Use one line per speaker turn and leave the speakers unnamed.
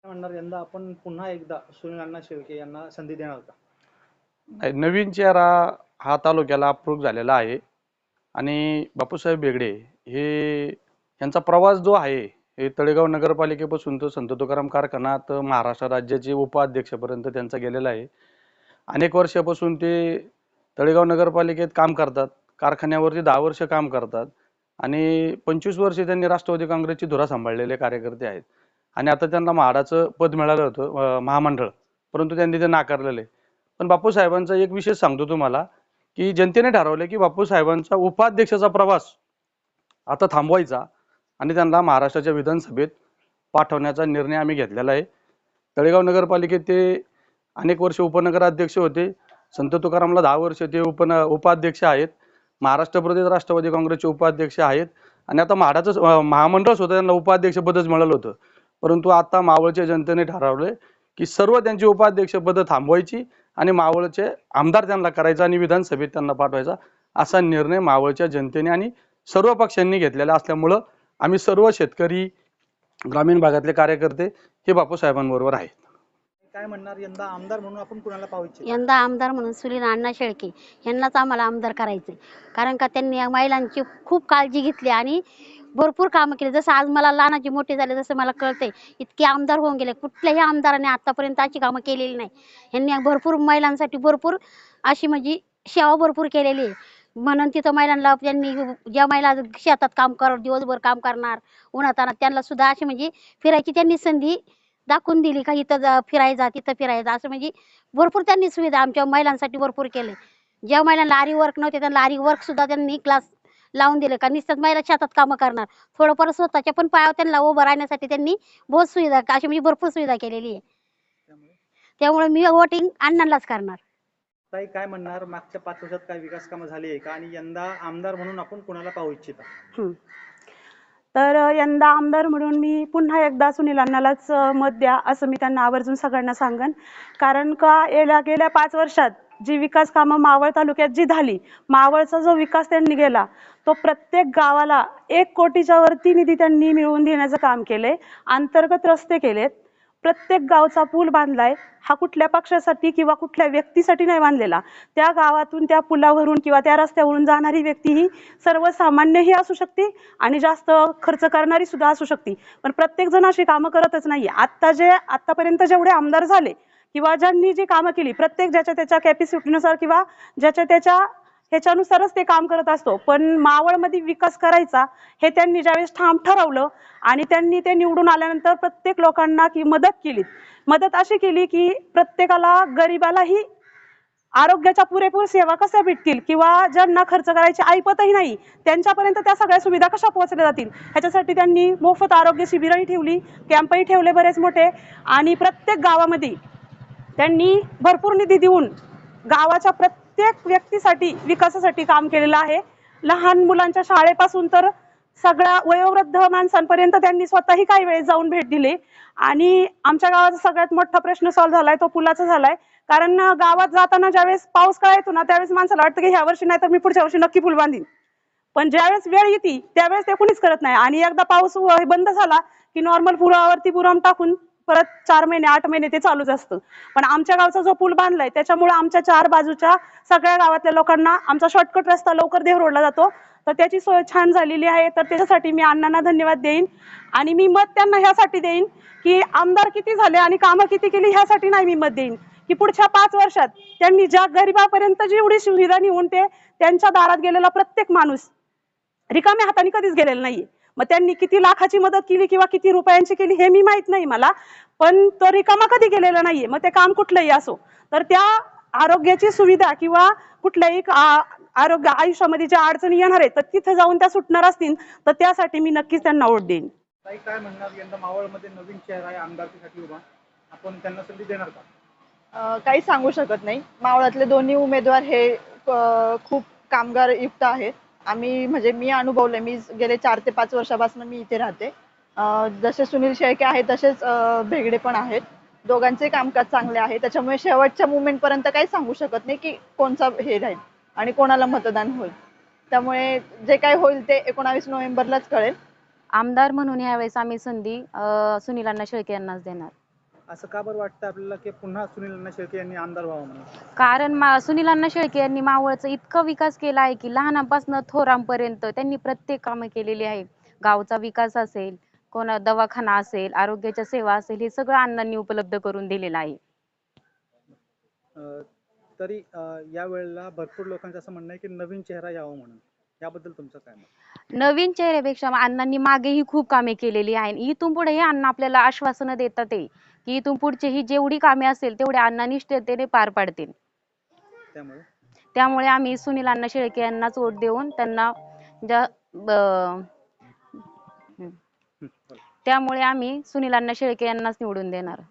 काय म्हणणार यंदा आपण पुन्हा एकदा सुनील अण्णा शेळके यांना संधी देणार का?
नाही, नवीन चेहरा हा तालुक्याला अप्रूप झालेला आहे आणि बापूसाहेब बेगडे हे यांचा प्रवास जो आहे हे तळेगाव नगरपालिकेपासून तर संत तुकाराम कारखाना तर महाराष्ट्र राज्याचे उपाध्यक्षपर्यंत त्यांचा गेलेला आहे. अनेक वर्षापासून ते तळेगाव नगरपालिकेत काम करतात, कारखान्यावरती 10 वर्ष काम करतात आणि 25 वर्षे त्यांनी राष्ट्रवादी काँग्रेसची धुरा सांभाळलेले कार्यकर्ते आहेत. आणि आता त्यांना म्हाडाचं पद मिळालं होतं महामंडळ, परंतु त्यांनी ते नाकारलेलं आहे. पण बापूसाहेबांचा एक विशेष सांगतो तुम्हाला की जनतेने ठरवलं की बापूसाहेबांचा उपाध्यक्षाचा प्रवास आता थांबवायचा आणि त्यांना महाराष्ट्राच्या विधानसभेत पाठवण्याचा निर्णय आम्ही घेतलेला आहे. तळेगाव नगरपालिकेत ते अनेक वर्ष उपनगराध्यक्ष होते. संत तुकारामला 10 वर्ष ते उपाध्यक्ष आहेत. महाराष्ट्र प्रदेश राष्ट्रवादी काँग्रेसचे उपाध्यक्ष आहेत आणि आता म्हाडाचं महामंडळ सुद्धा त्यांना उपाध्यक्षपदच मिळालं होतं. परंतु आता मावळच्या जनतेने ठरवले की सर्व त्यांची उपाध्यक्षपदं थांबवायची आणि मावळचे आमदार त्यांना करायचा आणि विधानसभेत त्यांना पाठवायचा असा निर्णय मावळच्या जनतेने आणि सर्व पक्षांनी घेतलेला असल्यामुळं आम्ही सर्व शेतकरी, ग्रामीण भागातले कार्यकर्ते हे बापूसाहेबांबरोबर आहेत.
काय म्हणणार यंदा आमदार म्हणून आपण कुणाला पाहू इच्छिता?
यंदा आमदार म्हणून सुनील अण्णा शेळके यांनाच आम्हाला आमदार करायचे. कारण का त्यांनी या महिलांची खूप काळजी घेतली आणि भरपूर कामं केली. जसं आज मला लहानाची मोठी झाले तसं मला कळतंय, इतके आमदार होऊन गेले. कुठल्याही आमदाराने आतापर्यंत अशी कामं केलेली नाही. यांनी भरपूर महिलांसाठी भरपूर अशी म्हणजे सेवा भरपूर केलेली आहे. म्हणून तिथं महिलांना त्यांनी ज्या महिला शेतात काम करत दिवसभर काम करणार उन्हातान्हात त्यांना सुद्धा अशी म्हणजे फिरायची त्यांनी संधी दाखवून दिली का इथं फिरायचा तिथं फिरायचं असं म्हणजे भरपूर त्यांनी सुविधा आमच्या महिलांसाठी भरपूर केले. ज्या महिलांना आरी वर्क नव्हते त्यांना आरी वर्क सुद्धा त्यांनी क्लास लावून दिले का नुसत्याच महिला शेतात कामं करणार, थोडंफार स्वतःच्या पण पायावर त्यांना उभं राहण्यासाठी त्यांनी बहुत सुविधा अशी म्हणजे भरपूर सुविधा केलेली आहे. त्यामुळे मी वोटिंग अण्णांनाच करणार.
ताई काय म्हणणार मागच्या 5 वर्षात काय विकास कामं झाली आहे का आणि यंदा आमदार म्हणून आपण कुणाला पाहू इच्छिता?
तर यंदा आमदार म्हणून मी पुन्हा एकदा सुनील अण्णालाच मत द्या असं मी त्यांना आवर्जून सगळ्यांना सांगन. कारण का गेल्या 5 वर्षात जी विकास कामं मावळ तालुक्यात जी झाली, मावळचा जो विकास त्यांनी केला तो प्रत्येक गावाला 1 कोटीच्या वरती निधी त्यांनी मिळवून देण्याचं काम केलंय. अंतर्गत रस्ते केलेत, प्रत्येक गावचा पूल बांधलाय. हा कुठल्या पक्षासाठी किंवा कुठल्या व्यक्तीसाठी नाही बांधलेला. त्या गावातून त्या पुलावरून किंवा त्या रस्त्यावरून जाणारी व्यक्ती ही सर्वसामान्यही असू शकते आणि जास्त खर्च करणारी सुद्धा असू शकते. पण प्रत्येक जण अशी कामं करतच नाही. आतापर्यंत जेवढे आमदार झाले किंवा ज्यांनी जी कामं केली प्रत्येक ज्याच्या त्याच्या कॅपॅसिटीनुसार किंवा ज्याच्या त्याच्या ह्याच्यानुसारच ते काम करत असतो. पण मावळमध्ये विकास करायचा हे त्यांनी ज्यावेळेस ठाम ठरवलं आणि त्यांनी ते निवडून आल्यानंतर प्रत्येक लोकांना की मदत केली. मदत अशी केली की प्रत्येकाला गरीबालाही आरोग्याच्या पुरेपूर सेवा कशा भेटतील किंवा ज्यांना खर्च करायची ऐपतही नाही त्यांच्यापर्यंत त्या सगळ्या सुविधा कशा पोहोचल्या जातील ह्याच्यासाठी त्यांनी मोफत आरोग्य शिबिरही ठेवली, कॅम्पही ठेवले बरेच मोठे आणि प्रत्येक गावामध्ये त्यांनी भरपूर निधी देऊन गावाच्या प्रत्येक व्यक्तीसाठी विकासासाठी काम केलेलं आहे. लहान मुलांच्या शाळेपासून तर सगळ्या वयोवृद्ध माणसांपर्यंत त्यांनी स्वतःही काही वेळेस जाऊन भेट दिली. आणि आमच्या गावाचा सगळ्यात मोठा प्रश्न सॉल्व्ह झालाय तो पुलाचा झालाय. कारण गावात जाताना ज्यावेळेस पाऊस काळ येतो ना त्यावेळेस माणसाला वाटतं की ह्या वर्षी नाही तर मी पुढच्या वर्षी नक्की पूल बांधीन, पण ज्यावेळेस वेळ येते त्यावेळेस ते कोणीच करत नाही. आणि एकदा पाऊस बंद झाला की नॉर्मल पुलावरती पुरम टाकून परत 4 महिने 8 महिने ते चालूच असतं. पण आमच्या गावचा जो पूल बांधलाय त्याच्यामुळे आमच्या 4 बाजूच्या सगळ्या गावातल्या लोकांना आमचा शॉर्टकट रस्ता लवकर देहरोडला जातो. तर त्याची सोय छान झालेली आहे. तर त्याच्यासाठी मी अण्णांना धन्यवाद देईन आणि मी मत त्यांना ह्यासाठी देईन की आमदार किती झाले आणि कामं किती केली ह्यासाठी नाही मी मत देईन की पुढच्या 5 वर्षात त्यांनी ज्या गरिबापर्यंत जेवढी सुविधा निवडून ते त्यांच्या दारात गेलेला प्रत्येक माणूस रिकाम्या हाताने कधीच गेलेला नाहीये. मग त्यांनी किती लाखाची मदत केली किंवा किती रुपयांची केली हे मी माहित नाही मला, पण तो रिकामा कधी गेलेला नाहीये. मग ते काम कुठलंही असो तर त्या आरोग्याची सुविधा किंवा कुठल्याही आरोग्य आयुष्यामध्ये ज्या अडचणी येणार आहेत तर तिथे जाऊन त्या सुटणार असतील तर त्यासाठी मी नक्कीच त्यांना वोट देईन.
ताई काय म्हणणार यंदा मावळमध्ये नवीन चेहरा आहे आमदारकीसाठी उभा, आपण त्यांना संधी देणार का?
काही सांगू शकत नाही. मावळातले दोन्ही उमेदवार हे खूप कामगार युक्त आहेत. आम्ही म्हणजे मी अनुभवले, मी गेले 4 ते 5 वर्षापासून मी इथे राहते. जसे सुनील शेळके आहेत तसेच भेगडे पण आहेत. दोघांचे कामकाज चांगले आहे. त्याच्यामुळे शेवटच्या मुवमेंट पर्यंत काही सांगू शकत नाही की कोणचा हे राहील आणि कोणाला मतदान होईल. त्यामुळे जे काही होईल ते 19 नोव्हेंबरलाच कळेल.
आमदार म्हणून यावेळेस आम्ही संधी सुनील अण्णा शेळके यांनाच देणार.
असं का बरं वाटतं आपल्याला की पुन्हा सुनील अण्णा शेळके यांनी आमदार व्हावं म्हणून?
कारण सुनील अण्णा शेळके यांनी मावळचा इतका विकास केला आहे की लहानापासून थोरांपर्यंत त्यांनी प्रत्येक कामं केलेली आहेत. गावचा विकास असेल, कोणा दवाखाना असेल, आरोग्याच्या सेवा असेल, हे सगळं अण्णांनी उपलब्ध करून दिलेलं आहे.
अं, तरी या वेळेला भरपूर लोकांचं असं म्हणणं आहे की नवीन चेहरा यावा म्हणून, याबद्दल तुमचं काय मत?
नवीन चेहऱ्यापेक्षा अण्णांनी मागेही खूप कामे केलेली आहेत. इथून पुढे हे अण्णा आपल्याला आश्वासनं देतात आहे की इथून पुढची ही जेवढी कामे असेल तेवढे अण्णा निष्ठतेने पार पाडतील.
त्यामुळे
त्यामुळे आम्ही सुनील अण्णा शेळके यांनाच वोट देऊन त्यांना ज्या ब-
बोला.
त्यामुळे आम्ही सुनील अण्णा शेळके यांनाच निवडून देणार.